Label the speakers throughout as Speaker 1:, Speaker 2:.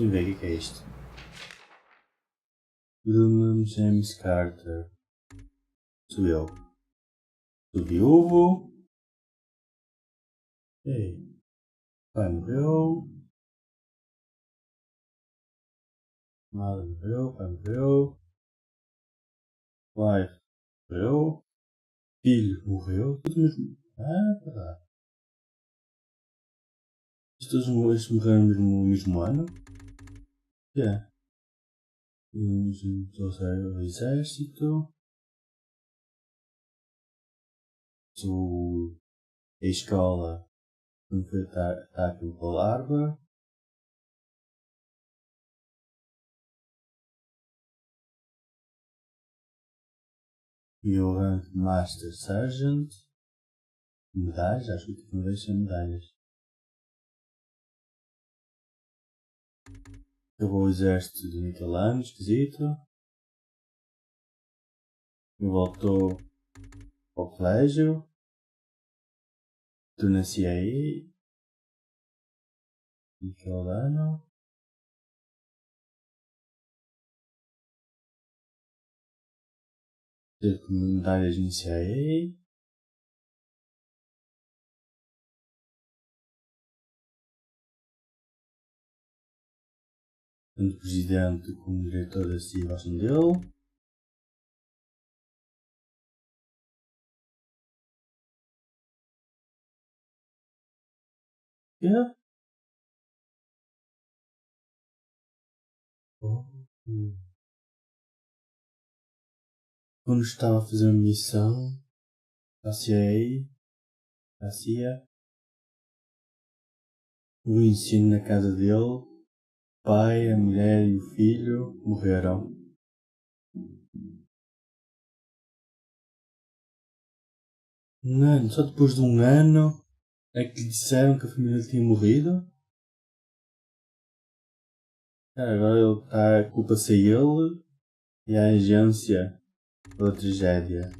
Speaker 1: Vamos ver o que é isto. Bruno James Carter. Sou eu. Sou viúvo. Ei. Pai morreu. Nada morreu. Pai morreu. Wife morreu. Filho morreu. Tudo mesmo. Verdade. Estes morreram no mesmo ano? É. Trouxeram o exército. A escola não foi ataque pelo Arbor. E o rank Master Sergeant. Medalhas, acho que não deixa medalhas. Acabou o exército de Nicolano, esquisito. E voltou ao colégio. Torna-se aí. Nicolano. Teve medalhas no CIA. Tanto presidente como diretor da CIA gostam dele. Yeah. Quando estava a fazer uma missão à CIA, no ensino na casa dele, o pai, a mulher e o filho morreram. Só depois de um ano é que lhe disseram que a família tinha morrido. Agora culpa-se a ele e à agência pela tragédia.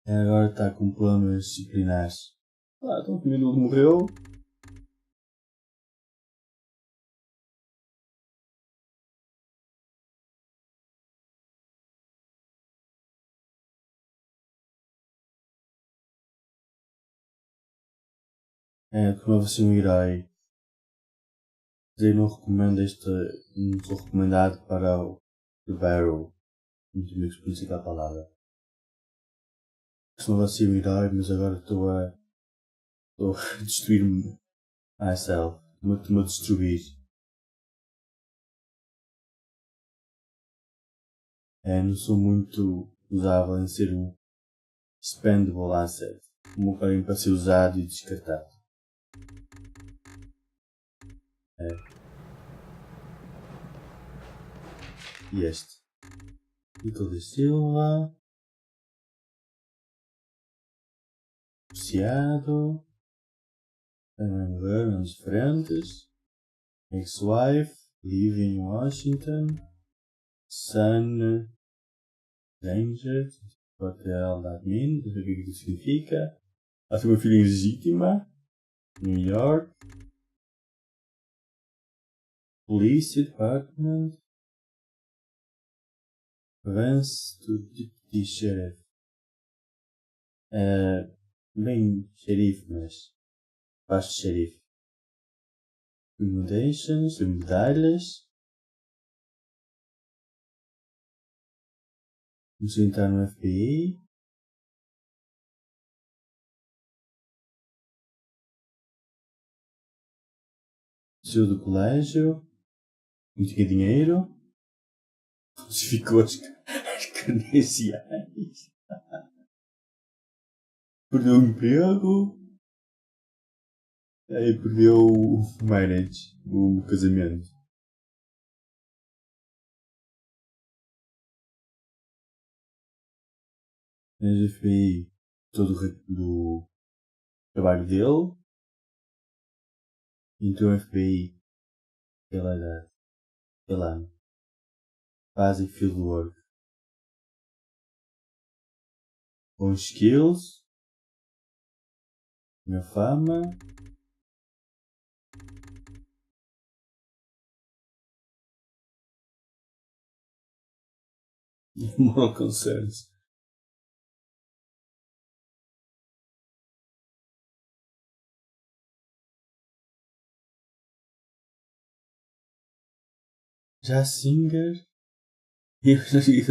Speaker 1: Agora está com problemas disciplinares. Então a família dele morreu. Tornou-se um herói. Eu não recomendo não sou recomendado para o Barrow. Não tenho que pronunciar a palavra. Costumava ser um herói, mas agora estou a destruir-me myself. Estou-me a destruir. Não sou muito usável em ser um expendable asset. Como alguém para ser usado e descartado. E este? Vitor da Silva. Associado. Anos diferentes. Ex-wife. Live in Washington. Son. Danger. Hotel da admin. Não sei o que isso significa. Ela tem uma filha legítima. New York. Police Department. Advance to Deputy Sheriff. Bem xerife, mas baixo de xerife. Recommendations, medalhas. Vamos entrar no FBI. Saiu do colégio. Não tinha dinheiro. Falsificou as credenciais. Perdeu o emprego. Aí perdeu o marriage, o casamento. Mas FBI todo do trabalho dele. Entrou no FBI pela idade. Pela ano. Basic Field Work. com skills, minha fama, e moral concerns. Já Singer e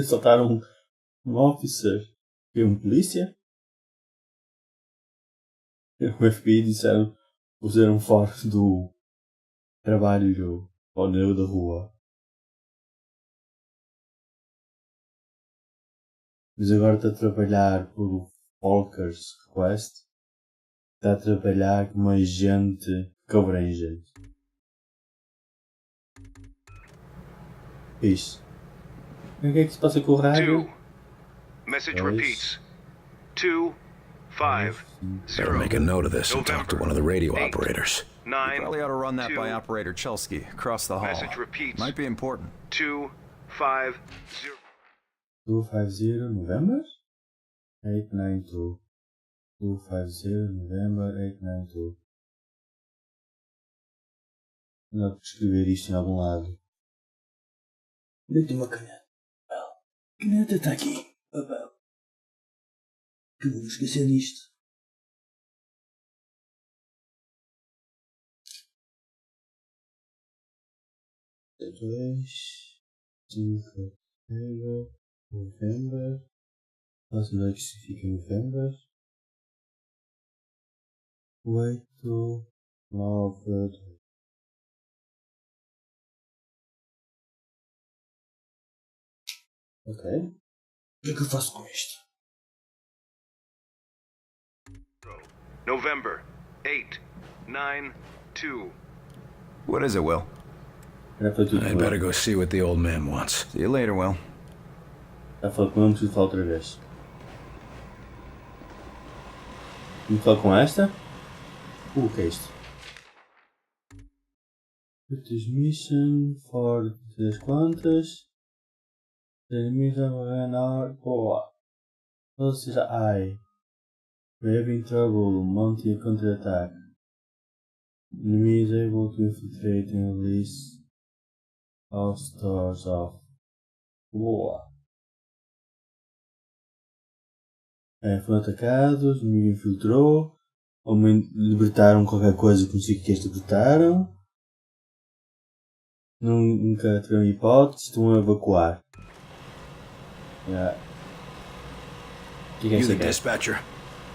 Speaker 1: soltaram um officer e um polícia. O FBI disseram puseram fora do trabalho ao meio da rua. Mas agora está a trabalhar por Walker's Request. Está a trabalhar como agente coberens. Fixe. O que é que se passa com o rádio?
Speaker 2: Message repeats. 2, 5, 0.
Speaker 3: Better make a note of this and talk to one of the radio
Speaker 2: 8,
Speaker 3: operators.
Speaker 2: 9,
Speaker 4: You probably ought to run that
Speaker 2: 2,
Speaker 4: by Operator Chelsky across the hall.
Speaker 2: Message repeats.
Speaker 4: Might be important.
Speaker 2: 2, 5, 0.
Speaker 1: 250 November 892. 250 November 892. Não dá para escrever isto em algum lado. Onde tem uma caneta? A caneta está aqui. Papel. Que vou esquecer disto. 2, 5, 0, November. Faço ideia que isto fica em November. 8, 9, 2. Ok. O que é que eu faço com isto?
Speaker 2: November 8, 9, 2.
Speaker 4: What is it, Will?
Speaker 1: Era para tudo
Speaker 3: I
Speaker 1: com
Speaker 3: better
Speaker 1: ele.
Speaker 3: go see what the old man wants.
Speaker 4: See you later, Will.
Speaker 1: Já falei com ele, não preciso falar outra vez. Vamos falar com esta? O que é isto? Mission for das quantas? Mission boa. Ou seja, we're having trouble mounting a counter-attack. Enemy is able to infiltrate and release all stores off. Boa. Foram atacados, o inimigo infiltrou, libertaram qualquer coisa que não sei o que eles libertaram. Nunca tiveram hipótese, estão a evacuar. Yeah.
Speaker 3: You the dispatcher?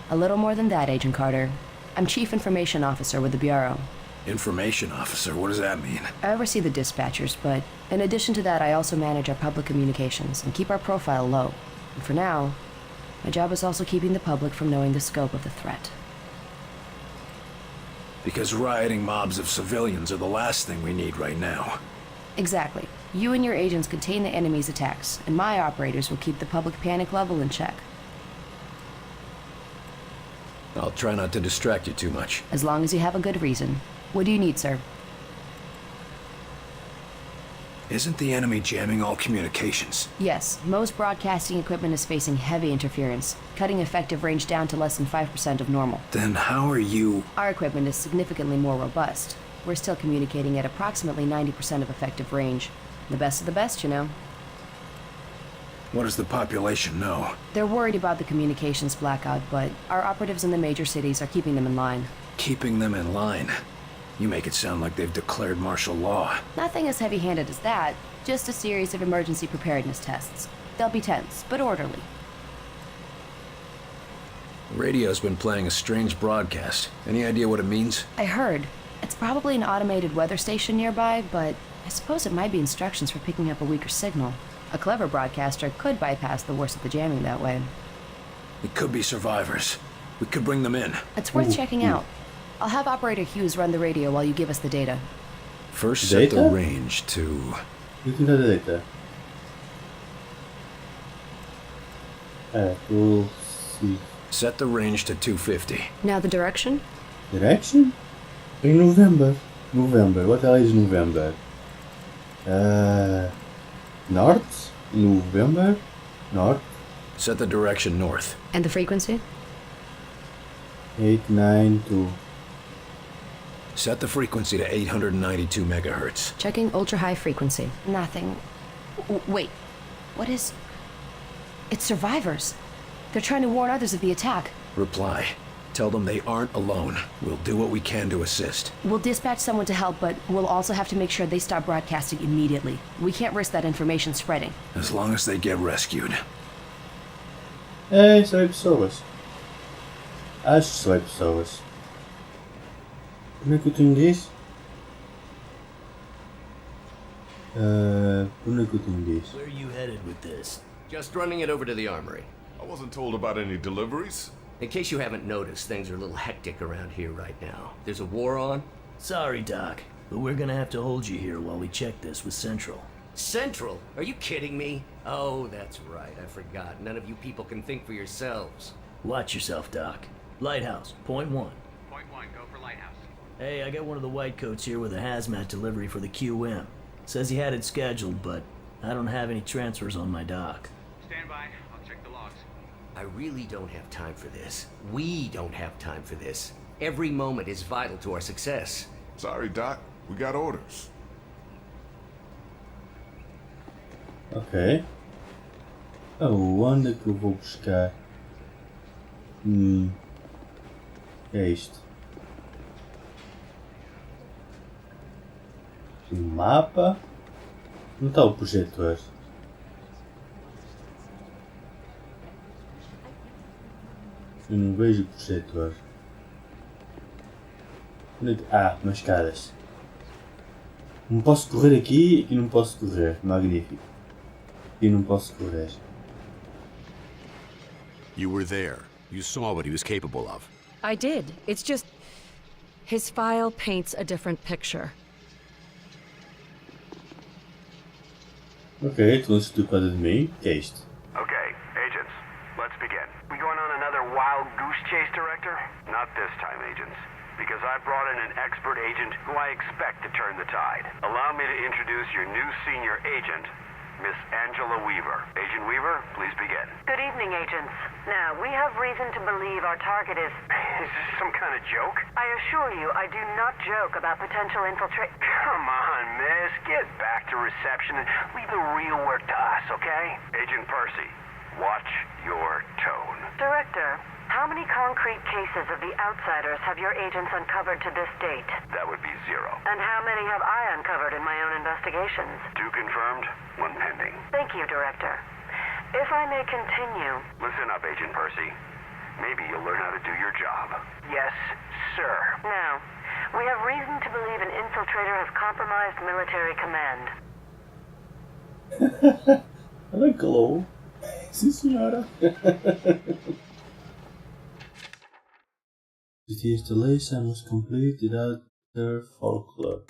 Speaker 5: A little more than that, Agent Carter. I'm Chief Information Officer with the Bureau.
Speaker 3: Information officer, what does that mean?
Speaker 5: I oversee the dispatchers, but in addition to that, I also manage our public communications and keep our profile low. And for now, my job is also keeping the public from knowing the scope of the threat.
Speaker 3: Because rioting mobs of civilians are the last thing we need right now.
Speaker 5: Exactly. You and your agents contain the enemy's attacks, and my operators will keep the public panic level in check.
Speaker 3: I'll try not to distract you too much.
Speaker 5: As long as you have a good reason. What do you need, sir?
Speaker 3: Isn't the enemy jamming all communications?
Speaker 5: Yes, most broadcasting equipment is facing heavy interference, cutting effective range down to less than 5% of normal.
Speaker 3: Then how are you...
Speaker 5: Our equipment is significantly more robust. We're still communicating at approximately 90% of effective range. The best of the best, you know.
Speaker 3: What does the population know?
Speaker 5: They're worried about the communications blackout, but our operatives in the major cities are keeping them in line.
Speaker 3: Keeping them in line? You make it sound like they've declared martial law.
Speaker 5: Nothing as heavy-handed as that, just a series of emergency preparedness tests. They'll be tense, but orderly.
Speaker 3: The radio's been playing a strange broadcast. Any idea what it means?
Speaker 5: I heard. It's probably an automated weather station nearby, but I suppose it might be instructions for picking up a weaker signal. A clever broadcaster could bypass the worst of the jamming that way.
Speaker 3: It could be survivors. We could bring them in.
Speaker 5: It's worth checking out. I'll have Operator Hughes run the radio while you give us the data.
Speaker 3: First, set the
Speaker 1: Data?
Speaker 3: range to...
Speaker 1: You can do data. We'll see.
Speaker 3: Set the range to 250.
Speaker 5: Now the direction?
Speaker 1: Direction? In November. November. What the hell is November? North? November? North?
Speaker 3: Set the direction north.
Speaker 5: And the frequency?
Speaker 1: 892.
Speaker 3: Set the frequency to 892 megahertz.
Speaker 5: Checking ultra-high frequency. Nothing. Wait. What is... It's survivors. They're trying to warn others of the attack.
Speaker 3: Reply. Tell them they aren't alone. We'll do what we can to assist.
Speaker 5: We'll dispatch someone to help, but we'll also have to make sure they stop broadcasting immediately. We can't risk that information spreading.
Speaker 3: As long as they get rescued.
Speaker 1: São aí pessoas. Acho que são aí pessoas. Como é que eu tenho disso? Como é que eu tenho disso?
Speaker 6: Where are you headed with this?
Speaker 7: Just running it over to the armory.
Speaker 8: I wasn't told about any deliveries.
Speaker 7: In case you haven't noticed, things are a little hectic around here right now. There's a war on.
Speaker 6: Sorry, Doc, but we're gonna have to hold you here while we check this with Central.
Speaker 7: Central? Are you kidding me? Oh, that's right. I forgot. None of you people can think for yourselves.
Speaker 6: Watch yourself, Doc. Lighthouse, point 1.
Speaker 2: Point 1, go for Lighthouse.
Speaker 6: Hey, I got one of the white coats here with a hazmat delivery for the QM. Says he had it scheduled, but I don't have any transfers on my dock.
Speaker 2: Stand by. I'll check the logs.
Speaker 7: I really don't have time for this. We don't have time for this. Every moment is vital to our success.
Speaker 8: Sorry, Doc. We got orders.
Speaker 1: Ok. Onde é que eu vou buscar? É isto. Um mapa. Não está o projetor. Eu não vejo o projetor. Mascaras. Não posso correr aqui e não posso correr. Magnífico. E não posso correr.
Speaker 9: You were there. You saw what he was capable of.
Speaker 10: I did. It's just... his file paints a different picture.
Speaker 1: Ok, tu não se preocupada de mim. O que é isto?
Speaker 2: Okay, agents, let's begin. We going on another wild goose chase, Director? Not this time, agents. Because I brought in an expert agent who I expect to turn the tide. Allow me to introduce your new senior agent, Miss Angela Weaver. Agent Weaver, please begin.
Speaker 11: Good evening, agents. Now, we have reason to believe our target is...
Speaker 2: Is this some kind of joke?
Speaker 11: I assure you, I do not joke about potential infiltrate...
Speaker 2: Come on, miss. Get back to reception and leave the real work to us, okay? Agent Percy, watch your tone.
Speaker 11: Director, how many concrete cases of the outsiders have your agents uncovered to this date?
Speaker 2: That would be 0.
Speaker 11: And how many have I uncovered in my own investigations?
Speaker 2: 2 confirmed, 1 pending.
Speaker 11: Thank you, Director. If I may continue...
Speaker 2: Listen up, Agent Percy. Maybe you'll learn how to do your job. Yes, sir.
Speaker 11: Now, we have reason to believe an infiltrator has compromised military command.
Speaker 1: Ela calou. Sim, senhora. The installation was completed at their folklore.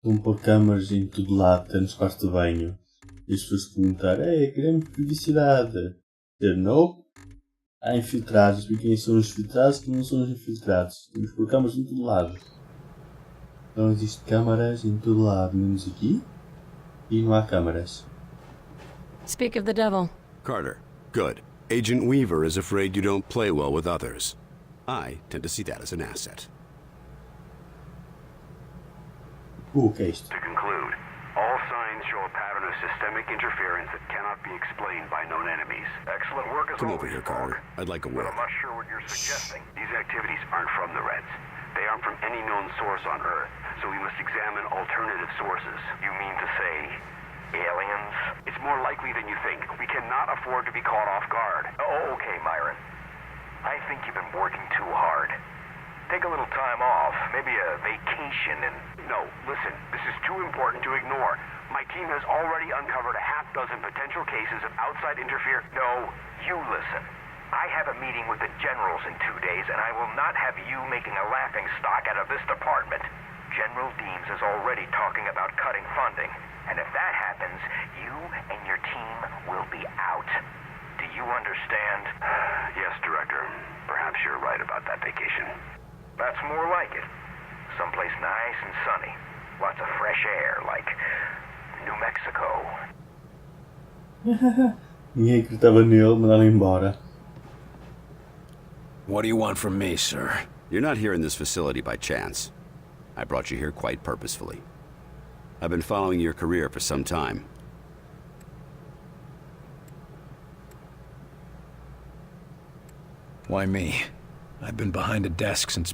Speaker 1: Vão pôr câmaras em todo lado, até nos quartos de banho. E as pessoas perguntar, queremos privacidade. Dizer, não. Há infiltrados. E quem são os infiltrados e quem não são os infiltrados. Temos que pôr câmaras em todo lado. Então existem câmaras em todo lado, menos aqui. E não há câmaras.
Speaker 10: Speak of the devil.
Speaker 9: Carter, good. Agent Weaver is afraid you don't play well with others. I tend to see that as an asset.
Speaker 1: O que é isto?
Speaker 2: To conclude, all signs show a pattern of systemic interference that cannot be explained by known enemies. Excellent work as
Speaker 9: Come
Speaker 2: always,
Speaker 9: over here,
Speaker 2: Fogg.
Speaker 9: Carter. I'd like a
Speaker 2: But
Speaker 9: word.
Speaker 2: I'm not sure what you're suggesting. These activities aren't from the Reds. They aren't from any known source on Earth, so we must examine alternative sources. You mean to say aliens? It's more likely than you think. We cannot afford to be caught off guard. Oh, okay, Myron. I think you've been working too hard. Take a little time off, maybe a vacation, and... No, listen, this is too important to ignore. My team has already uncovered a half dozen potential cases of outside interference. No, you listen. I have a meeting with the generals in 2 days, and I will not have you making a laughing stock out of this department. General Deems is already talking about cutting funding. And if that happens, you and your team will be out. Do you understand? Yes, Director. Perhaps you're right about that vacation. That's more like it. Someplace nice and sunny. Lots of fresh air, like New Mexico.
Speaker 1: Ninguém acreditava nele, mandaram embora.
Speaker 3: What do you want from me, sir?
Speaker 9: You're not here in this facility by chance. I brought you here quite purposefully. I've been following your career for some time.
Speaker 3: Why me? I've been behind a desk since...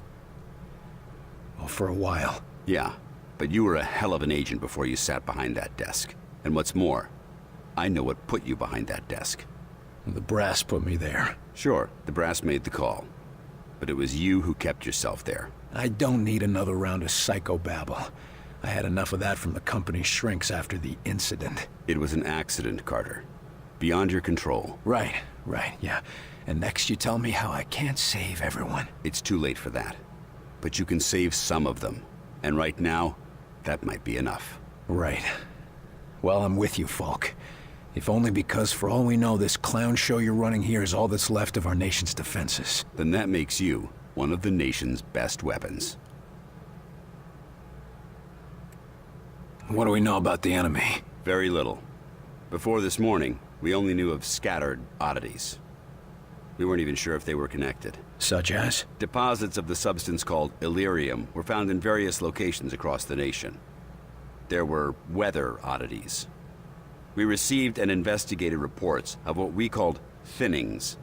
Speaker 3: well, for a while.
Speaker 9: Yeah, but you were a hell of an agent before you sat behind that desk. And what's more, I know what put you behind that desk.
Speaker 3: The brass put me there.
Speaker 9: Sure, the brass made the call. But it was you who kept yourself there.
Speaker 3: I don't need another round of psychobabble. I had enough of that from the company's shrinks after the incident.
Speaker 9: It was an accident, Carter. Beyond your control.
Speaker 3: Right, yeah. And next you tell me how I can't save everyone.
Speaker 9: It's too late for that. But you can save some of them. And right now, that might be enough.
Speaker 3: Right. Well, I'm with you, Falk. If only because, for all we know, this clown show you're running here is all that's left of our nation's defenses.
Speaker 9: Then that makes you one of the nation's best weapons.
Speaker 3: What do we know about the enemy?
Speaker 9: Very little. Before this morning, we only knew of scattered oddities. We weren't even sure if they were connected.
Speaker 3: Such as?
Speaker 9: Deposits of the substance called Illyrium were found in various locations across the nation. There were weather oddities. We received and investigated reports of what we called thinnings.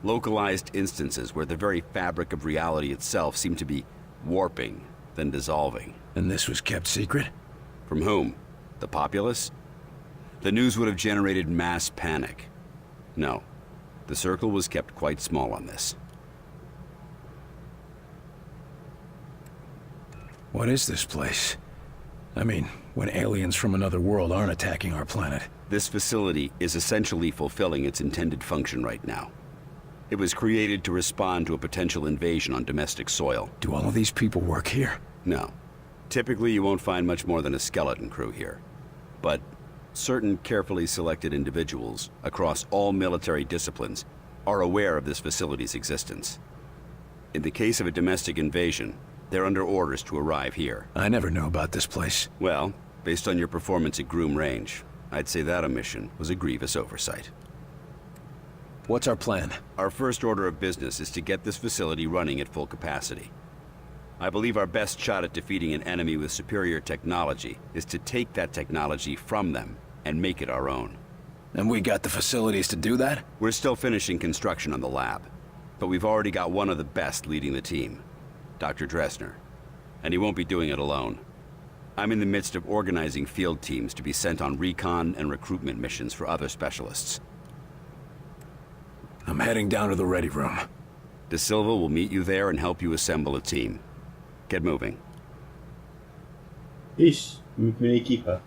Speaker 9: Localized instances where the very fabric of reality itself seemed to be warping, then dissolving.
Speaker 3: And this was kept secret?
Speaker 9: From whom? The populace? The news would have generated mass panic. No. The circle was kept quite small on this.
Speaker 3: What is this place? I mean, when aliens from another world aren't attacking our planet.
Speaker 9: This facility is essentially fulfilling its intended function right now. It was created to respond to a potential invasion on domestic soil.
Speaker 3: Do all of these people work here?
Speaker 9: No. Typically, you won't find much more than a skeleton crew here. But certain carefully selected individuals across all military disciplines are aware of this facility's existence. In the case of a domestic invasion, they're under orders to arrive here.
Speaker 3: I never knew about this place.
Speaker 9: Well, based on your performance at Groom Range, I'd say that omission was a grievous oversight.
Speaker 3: What's our plan?
Speaker 9: Our first order of business is to get this facility running at full capacity. I believe our best shot at defeating an enemy with superior technology is to take that technology from them and make it our own.
Speaker 3: And we got the facilities to do that?
Speaker 9: We're still finishing construction on the lab, but we've already got one of the best leading the team, Dr. Dressner. And he won't be doing it alone. I'm in the midst of organizing field teams to be sent on recon and recruitment missions for other specialists.
Speaker 3: I'm heading down to the ready room.
Speaker 9: De Silva will meet you there and help you assemble a team. Get moving.
Speaker 1: Ixi, minha primeira equipa.